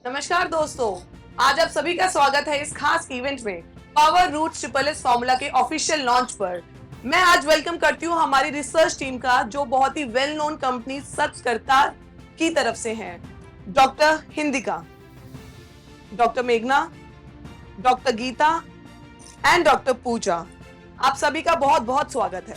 नमस्कार दोस्तों, आज आप सभी का स्वागत है इस खास इवेंट में Power Root triple S formula के ऑफिशियल लॉन्च पर। मैं आज वेलकम करती हूँ हमारी रिसर्च टीम का, जो बहुत ही वेल नोन कंपनी सत्कर्ता की तरफ से हैं। डॉक्टर हिंदिका, डॉक्टर मेघना, डॉक्टर गीता एंड डॉक्टर पूजा, आप सभी का बहुत बहुत स्वागत है।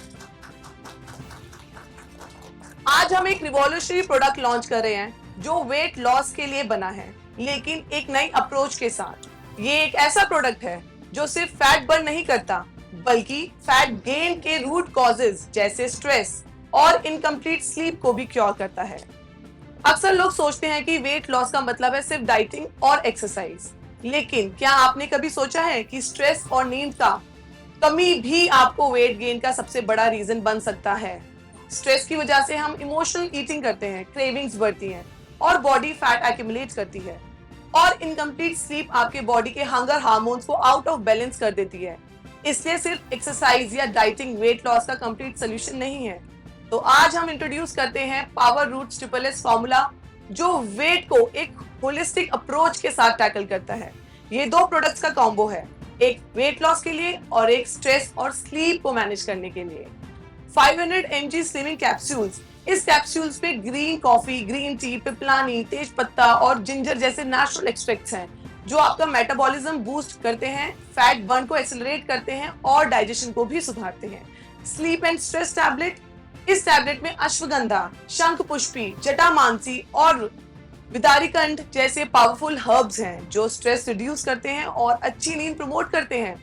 आज हम एक रिवॉल्यूशनरी प्रोडक्ट लॉन्च कर रहे हैं जो वेट लॉस के लिए बना है, लेकिन एक नई अप्रोच के साथ। ये एक ऐसा प्रोडक्ट है जो सिर्फ फैट बर्न नहीं करता, बल्कि फैट गेन के रूट कॉजेज जैसे स्ट्रेस और इनकम्प्लीट स्लीप को भी क्योर करता है। अक्सर लोग सोचते हैं कि वेट लॉस का मतलब है सिर्फ डाइटिंग और एक्सरसाइज, लेकिन क्या आपने कभी सोचा है कि स्ट्रेस और नींद का कमी भी आपको वेट गेन का सबसे बड़ा रीजन बन सकता है। स्ट्रेस की वजह से हम इमोशनल ईटिंग करते हैं, क्रेविंग्स बढ़ती हैं और बॉडी फैट एक्यूमुलेट करती है, और इनकम्प्लीट स्लीप आपके बॉडी के हंगर हार्मोन्स को आउट ऑफ बैलेंस कर देती है। इसलिए सिर्फ एक्सरसाइज या डाइटिंग वेट लॉस का कंप्लीट सोल्यूशन नहीं है। तो आज हम इंट्रोड्यूस करते हैं Power Root triple S formula, जो वेट को एक होलिस्टिक अप्रोच के साथ टैकल करता है। ये दो प्रोडक्ट्स का कॉम्बो है, एक वेट लॉस के लिए और एक स्ट्रेस और स्लीप को मैनेज करने के लिए। 500 mg स्लिमिंग कैप्सूल्स। इस कैप्सूल्स पे ग्रीन कॉफी, ग्रीन टी, पिपलानी, तेज पत्ता और जिंजर जैसे नेचुरल एक्सट्रैक्ट्स हैं, जो आपका मेटाबॉलिज्म बूस्ट करते हैं, फैट बर्न को एक्सेलरेट करते हैं और डाइजेशन को भी सुधारते हैं। Sleep and stress tablet. इस टैबलेट में अश्वगंधा, शंख पुष्पी, जटामांसी और विदारीकंठ जैसे पावरफुल हर्ब्स हैं, जो स्ट्रेस रिड्यूस करते हैं और अच्छी नींद प्रमोट करते हैं।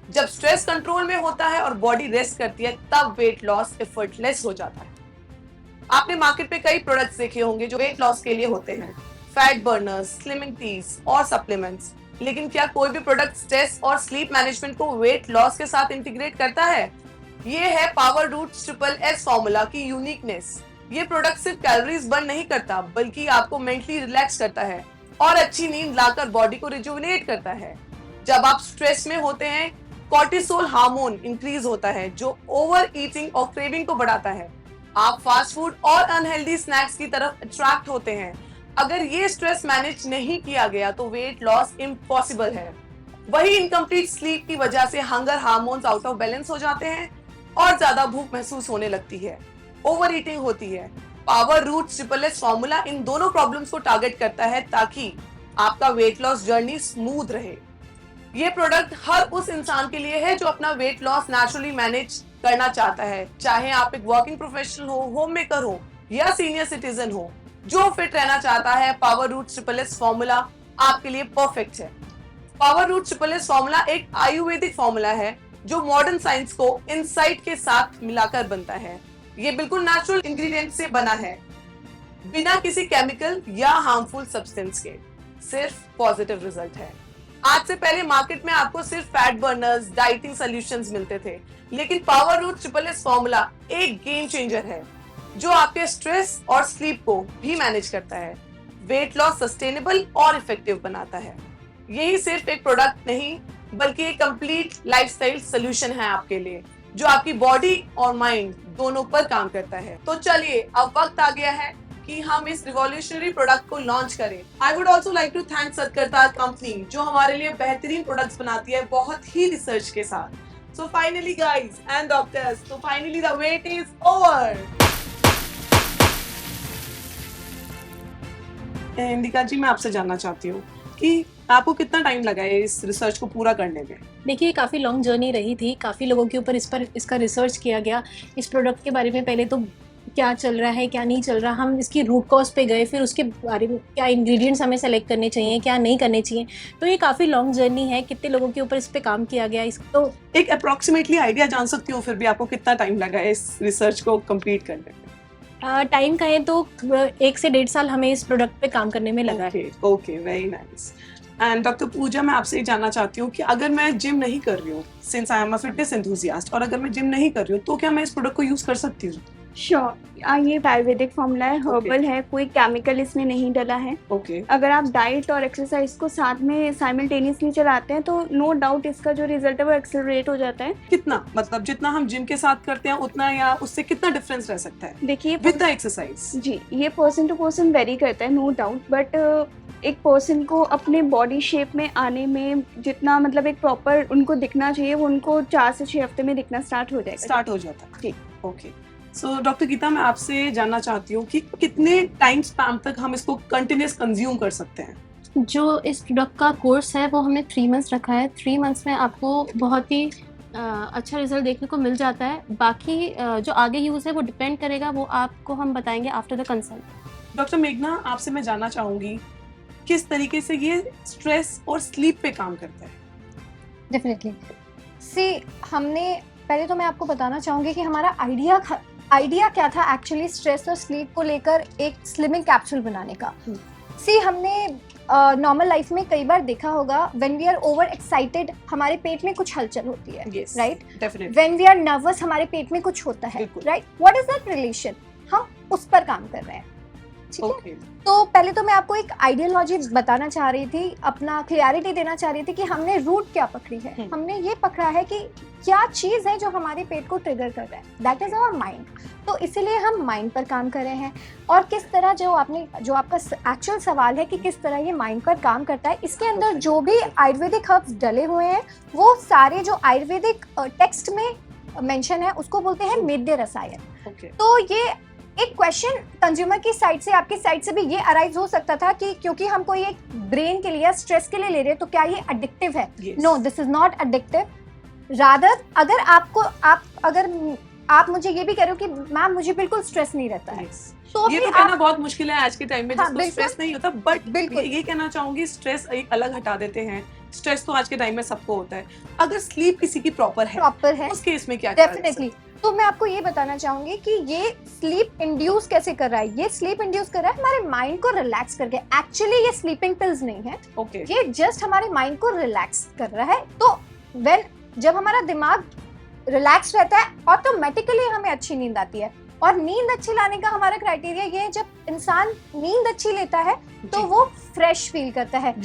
जब स्ट्रेस कंट्रोल में होता है और बॉडी रेस्ट करती है, तब वेट लॉस एफर्टलेस हो जाता है। आपने मार्केट में कई प्रोडक्ट्स देखे होंगे जो वेट लॉस के लिए होते हैं, फैट बर्नर्स, स्लिमिंग टीज और सप्लीमेंट्स, लेकिन क्या कोई भी प्रोडक्ट स्ट्रेस और स्लीप मैनेजमेंट को वेट लॉस के साथ इंटीग्रेट करता है? ये है Power Root triple S formula की यूनिकनेस। ये प्रोडक्ट सिर्फ कैलोरीज बर्न नहीं करता, बल्कि आपको मेंटली रिलैक्स करता है और अच्छी नींद लाकर बॉडी को रिजुविनेट करता है। जब आप स्ट्रेस में होते हैं, कॉर्टिसोल हार्मोन इंक्रीज होता है, जो ओवर ईटिंग और क्रेविंग को बढ़ाता है। आप फास्ट फूड और अनहेल्दी स्नैक्स की तरफ अट्रैक्ट होते हैं। अगर ये स्ट्रेस मैनेज नहीं किया गया तो वेट लॉस इम्पॉसिबल है। वही इनकम्प्लीट स्लीप की वजह से hunger hormones out of balance हो जाते हैं और ज्यादा भूख महसूस होने लगती है, ओवर ईटिंग होती है। Power Root triple S formula इन दोनों प्रॉब्लम्स को टारगेट करता है, ताकि आपका वेट लॉस जर्नी स्मूथ रहे। ये प्रोडक्ट हर उस इंसान के लिए है जो अपना वेट लॉस नेचुरली मैनेज करना चाहता है, चाहे आप एक वर्किंग प्रोफेशनल हो, होम मेकर हो या सीनियर सिटीजन हो। जो फिट रहना चाहता है, Power Root triple S formula आपके लिए परफेक्ट है। Power Root triple S formula एक आयुर्वेदिक फॉर्मूला है जो मॉडर्न साइंस को इनसाइट के साथ मिलाकर बनता है। ये बिल्कुल नेचुरल इंग्रेडिएंट से बना है, बिना किसी केमिकल या हार्मफुल सब्सटेंस के। सिर्फ पॉजिटिव रिजल्ट है। आज से पहले मार्केट में आपको सिर्फ फैट बर्नर्स, डाइटिंग सॉल्यूशंस मिलते थे, लेकिन Power Root triple S formula एक गेम चेंजर है, जो आपके स्ट्रेस और स्लीप को भी मैनेज करता है, वेट लॉस सस्टेनेबल और इफेक्टिव बनाता है। यही सिर्फ एक प्रोडक्ट नहीं, बल्कि एक कंप्लीट लाइफस्टाइल सॉल्यूशन है आपके लिए, जो आपकी बॉडी और माइंड दोनों पर काम करता है। तो चलिए, अब वक्त आ गया है कि हम इस रिवॉल्यूशनरी प्रोडक्ट को लॉन्च करें। I would also like to thank Satkarta company, जो हमारे लिए बेहतरीन प्रोडक्ट्स बनाती है, बहुत ही रिसर्च के साथ। So finally guys and doctors, so finally the wait is over. Indica जी, मैं आपसे जानना चाहती हूँ कि आपको कितना टाइम लगा है इस रिसर्च को पूरा करने में? देखिए, काफ़ी लॉन्ग जर्नी रही थी, काफ़ी लोगों के ऊपर इसका रिसर्च किया गया। इस प्रोडक्ट के बारे में पहले तो क्या चल रहा है, क्या नहीं चल रहा, हम इसकी रूट कॉज पे गए, फिर उसके बारे में क्या इंग्रेडिएंट्स हमें सेलेक्ट करने चाहिए, क्या नहीं करने चाहिए। तो ये काफ़ी लॉन्ग जर्नी है, कितने लोगों के ऊपर इस पे काम किया गया। तो एक अप्रोक्सीमेटली आइडिया जान सकती हूँ फिर भी आपको कितना टाइम लगा है इस रिसर्च को कंप्लीट करने में? टाइम कहें तो 1 से 1.5 साल हमें इस प्रोडक्ट पे काम करने में लगा है। Okay, very nice. And doctor Pooja, मैं आपसे जानना चाहती हूँ कि अगर मैं जिम नहीं कर रही हूँ, since I am a fitness enthusiast, और अगर मैं जिम नहीं कर रही हूँ, तो क्या मैं इस प्रोडक्ट को यूज कर सकती हूँ? श्योर, ये आयुर्वेदिक फॉर्मूला है, हर्बल है, कोई केमिकल इसमें नहीं डला है। अगर आप डाइट और एक्सरसाइज को साथ में साइमल्टेनियसली चलाते हैं तो नो डाउट इसका जो रिजल्ट है वो एक्सेलरेट हो जाता है। कितना, मतलब जितना हम जिम के साथ करते हैं उतना, या उससे कितना डिफरेंस रह सकता है? देखिए, विद द एक्सरसाइज। जी, ये पर्सन टू पर्सन वेरी करता है, नो डाउट, बट एक पर्सन को अपने बॉडी शेप में आने में जितना मतलब एक प्रॉपर उनको दिखना चाहिए वो उनको 4 से 6 हफ्ते में दिखना स्टार्ट हो जाएगा। स्टार्ट हो जाता है। जी। ओके, सो डॉक्टर गीता, मैं आपसे जानना चाहती हूँ कि कितने टाइम स्पैम तक हम इसको कंटिन्यूस कंज्यूम कर सकते हैं? जो इस प्रोडक्ट का कोर्स है वो हमने 3 मंथ्स रखा है। 3 मंथ्स में आपको बहुत ही अच्छा रिजल्ट देखने को मिल जाता है। बाकी जो आगे यूज़ है वो डिपेंड करेगा, वो आपको हम बताएंगे आफ्टर द कंसल्ट। डॉक्टर मेघना, आपसे मैं जानना चाहूंगी किस तरीके से ये स्ट्रेस और स्लीप पे काम करता है? डेफिनेटली सी, हमने पहले तो मैं आपको बताना चाहूँगी कि हमारा आइडिया क्या था एक्चुअली स्ट्रेस और स्लीप को लेकर एक स्लिमिंग कैप्सूल बनाने का। सी, हमने नॉर्मल लाइफ में कई बार देखा होगा when we are over excited हमारे पेट में कुछ हलचल होती है, right? Definitely. When we are nervous हमारे पेट में कुछ होता है, right? What is that relation? हम उस पर काम कर रहे हैं, ठीक है? तो पहले तो मैं आपको एक आइडियोलॉजी बताना चाह रही थी, अपना क्लियरिटी देना चाह रही थी कि हमने रूट क्या पकड़ी है। हमने ये पकड़ा है कि क्या चीज़ है जो हमारे पेट को ट्रिगर कर रहा है, दैट इज आवर माइंड। तो इसीलिए हम माइंड पर काम कर रहे हैं। और किस तरह जो आपका एक्चुअल सवाल है कि किस तरह ये माइंड पर काम करता है, इसके अंदर जो भी आयुर्वेदिक हर्ब्स डले हुए हैं वो सारे जो आयुर्वेदिक टेक्स्ट में मेंशन है उसको बोलते हैं मेद्य रसायन। तो ये एक क्वेश्चन कंज्यूमर की साइड से, आपकी साइड से भी ये अराइज हो सकता था कि क्योंकि हम कोई एक ब्रेन के लिए या स्ट्रेस के लिए ले रहे हैं तो क्या ये एडिक्टिव है? No, this is not addictive. Rather अगर आप मुझे ये भी कह रहे हो कि मैम मुझे बिल्कुल स्ट्रेस नहीं रहता है, तो ये तो कहना बहुत मुश्किल है आज के टाइम में जिसको हाँ, स्ट्रेस नहीं होता। बट बिल्कुल ये कहना चाहूंगी, स्ट्रेस एक अलग हटा देते हैं। स्ट्रेस तो आज के टाइम में सबको होता है। अगर स्लीप किसी की प्रॉपर है उस केस में क्या डेफिनेटली। तो मैं आपको ये बताना चाहूंगी कि ये स्लीप इंड्यूस कैसे कर रहा है। ये स्लीप इंड्यूस कर रहा है हमारे माइंड को रिलैक्स करके। एक्चुअली ये स्लीपिंग पिल्स नहीं है, ये जस्ट हमारे माइंड को रिलैक्स कर रहा है। तो जब हमारा दिमाग रिलैक्स रहता है ऑटोमेटिकली हमें अच्छी नींद आती है। और नींद अच्छी लाने का हमारा क्राइटेरिया ये है, जब इंसान नींद अच्छी लेता है तो वो फ्रेश फील करता है।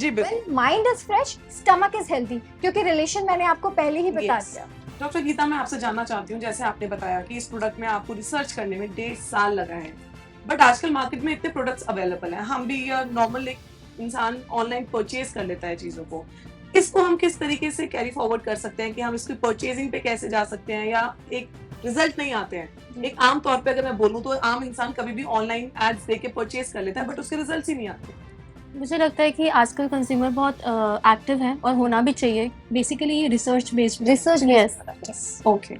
Mind is fresh, stomach is healthy, क्योंकि रिलेशन मैंने आपको पहले ही बता दिया। डॉक्टर गीता, मैं आपसे जानना चाहती हूँ, जैसे आपने बताया कि इस प्रोडक्ट में आपको रिसर्च करने में 1.5 साल लगा है, बट आजकल मार्केट में इतने प्रोडक्ट्स अवेलेबल हैं, हम भी नॉर्मल एक इंसान ऑनलाइन परचेज कर लेता है चीजों को। इसको हम किस तरीके से कैरी फॉरवर्ड कर सकते हैं कि हम इसकी परचेजिंग पे कैसे जा सकते हैं, या एक रिजल्ट नहीं आते हैं? एक आम तौर पे अगर मैं बोलूँ तो आम इंसान कभी भी ऑनलाइन एड्स देके परचेज कर लेता है, बट उसके रिजल्ट्स ही नहीं आते। मुझे लगता है कि आजकल कंज्यूमर बहुत एक्टिव है और होना भी चाहिए। बेसिकली ये रिसर्च बेस्ड यस। ओके,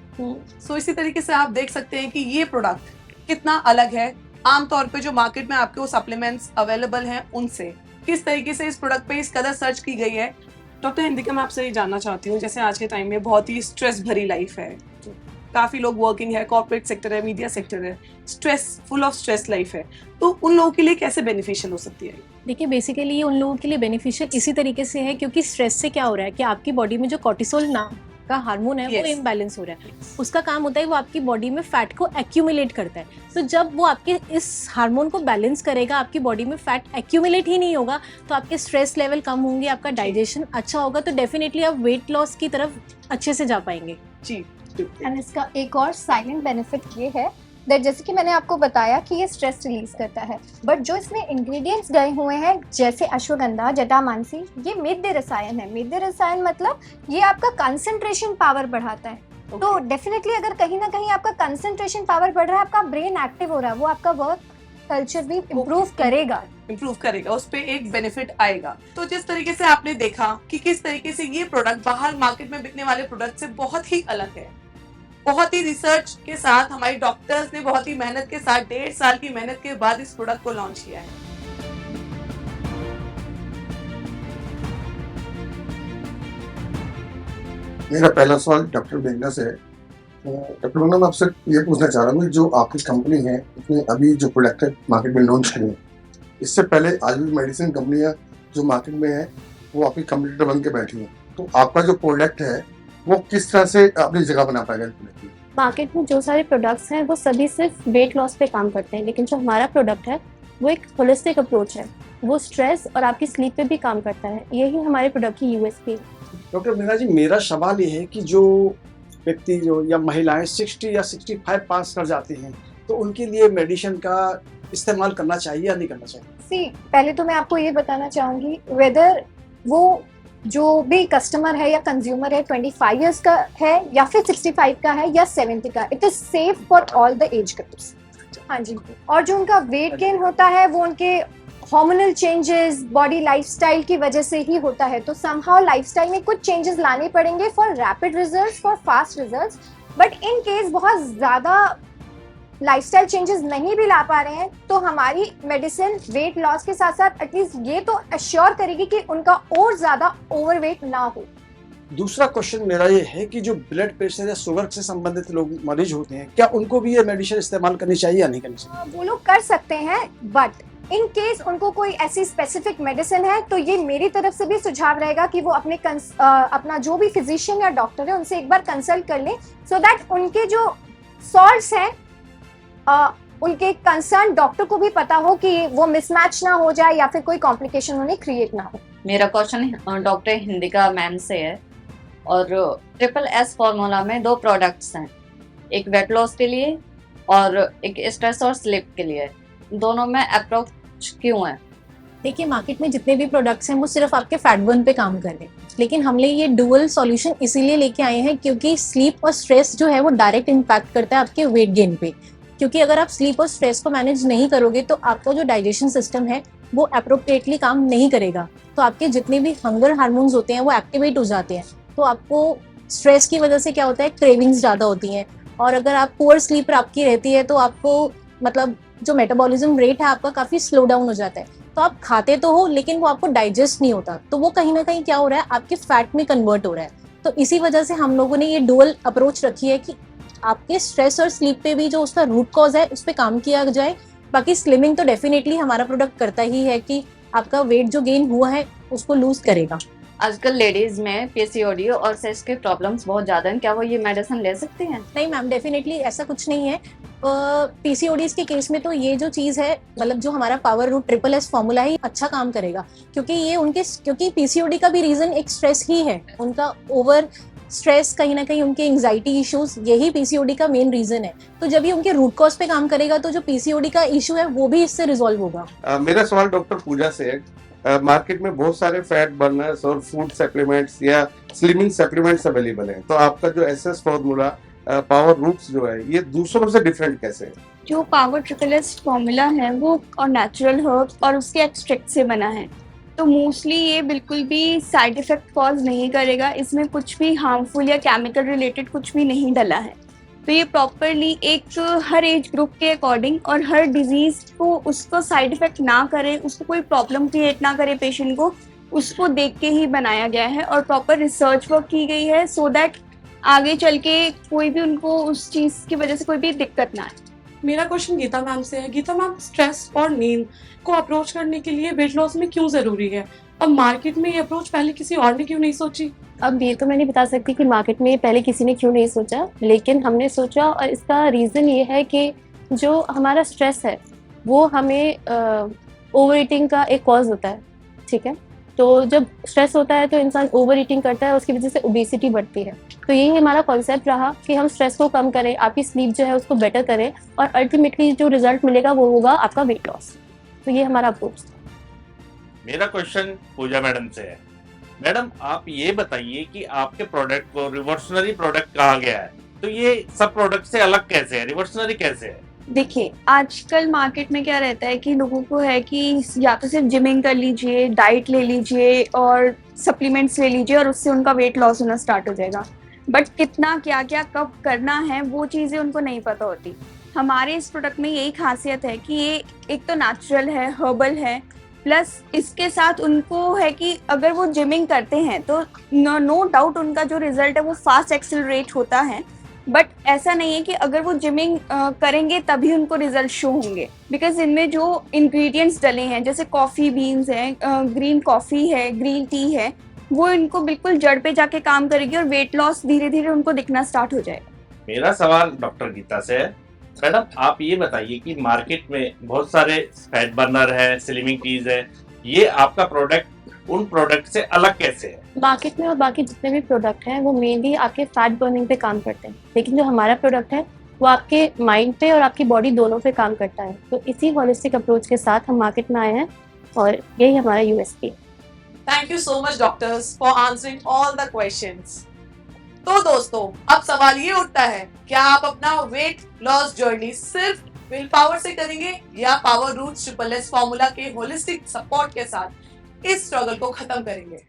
सो इसी तरीके से आप देख सकते हैं कि ये प्रोडक्ट कितना अलग है आमतौर पे जो मार्केट में आपके वो सप्लीमेंट्स अवेलेबल हैं उनसे। किस तरीके से इस प्रोडक्ट पे इस कदर सर्च की गई है। डॉक्टर हिंदिका, मैं आपसे ये जानना चाहती हूँ, जैसे आज के टाइम में बहुत ही स्ट्रेस भरी लाइफ है, काफी लोग वर्किंग है, कॉर्पोरेट सेक्टर है, मीडिया सेक्टर है, फुल ऑफ स्ट्रेस लाइफ है, तो उन लोगों के लिए कैसे बेनिफिशियल हो सकती है? देखिए, बेसिकली ये उन लोगों के लिए बेनिफिशियल इसी तरीके से है क्योंकि स्ट्रेस से क्या हो रहा है कि आपकी बॉडी में जो कॉर्टिसोल नाम का हार्मोन है वो इम्बैलेंस हो रहा है। उसका काम होता है वो आपकी बॉडी में फैट को एक्यूमुलेट करता है। तो जब वो आपके इस हार्मोन को बैलेंस करेगा, आपकी बॉडी में फैट एक्यूमुलेट ही नहीं होगा, तो आपके स्ट्रेस लेवल कम होंगे, आपका डाइजेशन अच्छा होगा, तो डेफिनेटली आप वेट लॉस की तरफ अच्छे से जा पाएंगे। जी। एंड इसका एक और साइलेंट बेनिफिट ये है दैट जैसे कि मैंने आपको बताया कि ये स्ट्रेस रिलीज करता है, बट जो इसमें इंग्रेडिएंट्स गए हुए हैं जैसे अश्वगंधा, जटामांसी, ये मेद्य रसायन है। मेद्य रसायन मतलब ये आपका कंसंट्रेशन पावर बढ़ाता है। तो डेफिनेटली अगर कहीं ना कहीं आपका कंसंट्रेशन पावर बढ़ रहा है, आपका ब्रेन एक्टिव हो रहा है, वो आपका वर्क कल्चर भी इम्प्रूव करेगा, उस पे एक बेनिफिट आएगा। तो जिस तरीके से आपने देखा कि किस तरीके से ये प्रोडक्ट बाहर मार्केट में बिकने वाले प्रोडक्ट से बहुत ही अलग है, बहुत ही रिसर्च के साथ हमारी डॉक्टर्स ने बहुत ही मेहनत के साथ 1.5 साल की मेहनत के बाद इस प्रोडक्ट को लॉन्च किया है। मेरा पहला सवाल डॉक्टर मेघना से है। डॉक्टर मेघना, मैं आपसे ये पूछना चाह रहा हूँ, जो आपकी कंपनी है इसने अभी जो प्रोडक्ट है मार्केट में लॉन्च किए हैं, इससे पहले आज भी मेडिसिन कंपनियाँ जो मार्केट में है वो आपकी कंपटीटर बन के बैठी हैं, तो आपका जो प्रोडक्ट है वो किस तरह से अपनी जगह बना पाएगा? मार्केट में जो सारे प्रोडक्ट्स हैं वो सभी सिर्फ वेट लॉस पे काम करते हैं, लेकिन जो हमारा प्रोडक्ट है वो एक होलिस्टिक अप्रोच है, वो स्ट्रेस और आपकी स्लीप पे भी काम करता है। यही हमारे प्रोडक्ट की यूएसपी है। डॉक्टर मीना जी, मेरा सवाल ये है कि जो व्यक्ति जो या महिलाएं 60 या 65 पास कर जाते हैं तो उनके लिए मेडिसिन का इस्तेमाल करना चाहिए या नहीं करना चाहिए? सी पहले तो मैं आपको ये बताना चाहूंगी वेदर वो जो भी कस्टमर है या कंज्यूमर है 25 इयर्स का है या फिर 65 का है या 70 का, it is safe for all the age groups. हाँ जी। और जो उनका वेट गेन होता है वो उनके हार्मोनल चेंजेस, बॉडी लाइफस्टाइल की वजह से ही होता है। तो समहाउ लाइफस्टाइल में कुछ चेंजेस लाने पड़ेंगे for rapid results, for fast results. But in case बहुत ज़्यादा लाइफस्टाइल चेंजेस नहीं भी ला पा रहे हैं तो हमारी मेडिसिन वेट लॉस के साथ साथ एटलीस्ट ये तो अश्योर करेगी कि उनका और ज़्यादा ओवरवेट ना हो। दूसरा क्वेश्चन मेरा ये है कि जो ब्लड प्रेशर या शुगर से संबंधित लोग मरीज होते हैं, क्या उनको भी ये मेडिसिन इस्तेमाल करनी चाहिए या नहीं करनी चाहिए? वो लोग कर सकते हैं, बट इन केस उनको कोई ऐसी स्पेसिफिक मेडिसिन है तो ये मेरी तरफ से भी सुझाव रहेगा कि वो अपना जो भी फिजिशियन या डॉक्टर है उनसे एक बार कंसल्ट कर लें, सो दैट उनके जो सॉल्ट्स हैं उनके कंसर्न डॉक्टर को भी पता हो कि वो मिसमैच ना हो जाए या फिर कोई कॉम्प्लिकेशन उन्हें क्रिएट ना हो। मेरा क्वेश्चन डॉक्टर हिंदिका मैम से है और ट्रिपल एस फॉर्मूला में 2 प्रोडक्ट्स हैं, एक वेट लॉस के लिए और एक स्ट्रेस और स्लीप के लिए। दोनों में अप्रोच क्यों है? देखिए मार्केट में जितने भी प्रोडक्ट्स हैं वो सिर्फ आपके फैट बर्न पे काम कर रहे हैं, लेकिन हमने ये डुअल सॉल्यूशन इसीलिए लेके आए हैं क्योंकि स्लीप और स्ट्रेस जो है वो डायरेक्ट इम्पैक्ट करता है आपके वेट गेन पे। क्योंकि अगर आप स्लीप और स्ट्रेस को मैनेज नहीं करोगे तो आपका जो डाइजेशन सिस्टम है वो अप्रोप्रिएटली काम नहीं करेगा, तो आपके जितने भी हंगर हार्मोन्स होते हैं वो एक्टिवेट हो जाते हैं। तो आपको स्ट्रेस की वजह से क्या होता है, क्रेविंग्स ज़्यादा होती हैं, और अगर आप पुअर स्लीप आपकी रहती है तो आपको मतलब जो मेटाबॉलिज्म रेट है आपका काफ़ी स्लो डाउन हो जाता है। तो आप खाते तो हो लेकिन वो आपको डाइजेस्ट नहीं होता, तो वो कहीं ना कहीं क्या हो रहा है, आपके फैट में कन्वर्ट हो रहा है। तो इसी वजह से हम लोगों ने ये डुअल अप्रोच रखी है कि आपके स्ट्रेस और स्लीप पे भी जो उसका रूट कॉज है उस पर काम किया जाए। बाकी स्लिमिंग तो डेफिनेटली हमारा प्रोडक्ट करता ही है कि आपका वेट जो गेन हुआ है उसको लूज करेगा। आजकल लेडीज में पीसीओडी और सेक्स के प्रॉब्लम्स बहुत ज़्यादा हैं, क्या वो ये मेडिसिन ले सकती हैं? नहीं मैम, डेफिनेटली ऐसा कुछ नहीं है। पीसीओडीज के केस में तो ये जो चीज़ है, मतलब जो हमारा Power Root triple S formula है, ये अच्छा काम करेगा क्योंकि पीसीओडी का भी रीज़न एक स्ट्रेस ही है, उनका ओवर स्ट्रेस, कहीं ना कहीं उनके एंग्जाइटी इश्यूज, यही पीसीओडी का मेन रीजन है। तो जब ये उनके रूट कॉज पे काम करेगा तो जो पीसीओडी का इशू है वो भी इससे रिजॉल्व होगा। मेरा सवाल डॉक्टर पूजा से है। मार्केट में बहुत सारे फैट बर्नर्स और फूड सप्लीमेंट्स या स्लिमिंग सप्लीमेंट्स अवेलेबल हैं, तो आपका जो एसएस फॉर्मूला पावर रूट्स जो है ये दूसरों से डिफरेंट कैसे है? जो पावर ट्रिपल एस फॉर्मूला है वो और नेचुरल हर्ब्स और उसके एक्सट्रैक्ट से बना है, तो मोस्टली ये बिल्कुल भी साइड इफेक्ट कॉज नहीं करेगा। इसमें कुछ भी हार्मफुल या केमिकल रिलेटेड कुछ भी नहीं डला है। तो ये प्रॉपरली एक हर एज ग्रुप के अकॉर्डिंग और हर डिजीज़ को उसको साइड इफेक्ट ना करे, उसको कोई प्रॉब्लम क्रिएट ना करे पेशेंट को, उसको देख के ही बनाया गया है और प्रॉपर रिसर्च वर्क की गई है, सो दैट आगे चल के कोई भी उनको उस चीज़ की वजह से कोई भी दिक्कत ना आए। मेरा क्वेश्चन गीता मैम से है। गीता मैम, स्ट्रेस और नींद को अप्रोच करने के लिए वेट लॉस में क्यों ज़रूरी है? अब मार्केट में ये अप्रोच पहले किसी और ने क्यों नहीं सोची? अब ये तो मैं नहीं बता सकती कि मार्केट में पहले किसी ने क्यों नहीं सोचा, लेकिन हमने सोचा, और इसका रीज़न ये है कि जो हमारा स्ट्रेस है वो हमें ओवर ईटिंग का एक कॉज होता है, ठीक है। तो जब स्ट्रेस होता है तो इंसान ओवर ईटिंग करता है, उसकी वजह से ओबेसिटी बढ़ती है। तो यही हमारा कॉन्सेप्ट रहा कि हम स्ट्रेस को कम करें, आपकी स्लीप जो है उसको बेटर करें, और अल्टीमेटली जो रिजल्ट मिलेगा वो होगा आपका वेट लॉस। तो ये हमारा अप्रोच था। मेरा क्वेश्चन पूजा मैडम से है। मैडम, आप ये बताइए कि आपके प्रोडक्ट को रिवोल्यूशनरी प्रोडक्ट कहा गया है, तो ये सब प्रोडक्ट से अलग कैसे है, रिवोल्यूशनरी कैसे है? देखिए, आजकल मार्केट में क्या रहता है कि लोगों को है कि या तो सिर्फ जिमिंग कर लीजिए, डाइट ले लीजिए और सप्लीमेंट्स ले लीजिए और उससे उनका वेट लॉस होना स्टार्ट हो जाएगा। बट कितना क्या क्या कब करना है वो चीज़ें उनको नहीं पता होती। हमारे इस प्रोडक्ट में यही खासियत है कि ये एक तो नेचुरल है, हर्बल है, प्लस इसके साथ उनको है कि अगर वो जिमिंग करते हैं तो नो डाउट उनका जो रिजल्ट है वो फास्ट एक्सेलरेट होता है। बट ऐसा नहीं है कि अगर वो जिमिंग करेंगे तभी उनको रिजल्ट शो होंगे, बिकॉज इनमें जो इंग्रेडिएंट्स डले हैं, जैसे कॉफ़ी बीन्स हैं, ग्रीन कॉफ़ी है, ग्रीन टी है, वो इनको बिल्कुल जड़ पे जाके काम करेगी और वेट लॉस धीरे धीरे उनको दिखना स्टार्ट हो जाएगा। मेरा सवाल डॉक्टर गीता से है। मैडम, आप ये बताइए कि मार्केट में बहुत सारे फैट बर्नर है, स्लिमिंग टीज है, ये आपका प्रोडक्ट उन प्रोडक्ट से अलग कैसे है? मार्केट में और बाकी जितने भी प्रोडक्ट हैं वो मेनली आपके फैट बर्निंग पे काम करते हैं, लेकिन जो हमारा प्रोडक्ट है वो आपके माइंड पे और आपकी बॉडी दोनों पे काम करता है। तो इसी होलिस्टिक अप्रोच के साथ हम मार्केट में आए हैं और यही हमारा यूएसपी है। Thank you so much doctors for answering all the questions. तो दोस्तों, अब सवाल ये उठता है, क्या आप अपना वेट लॉस जर्नी सिर्फ विल पावर से करेंगे या पावर रूट्स SSS फॉर्मूला के होलिस्टिक सपोर्ट के साथ इस स्ट्रगल को खत्म करेंगे?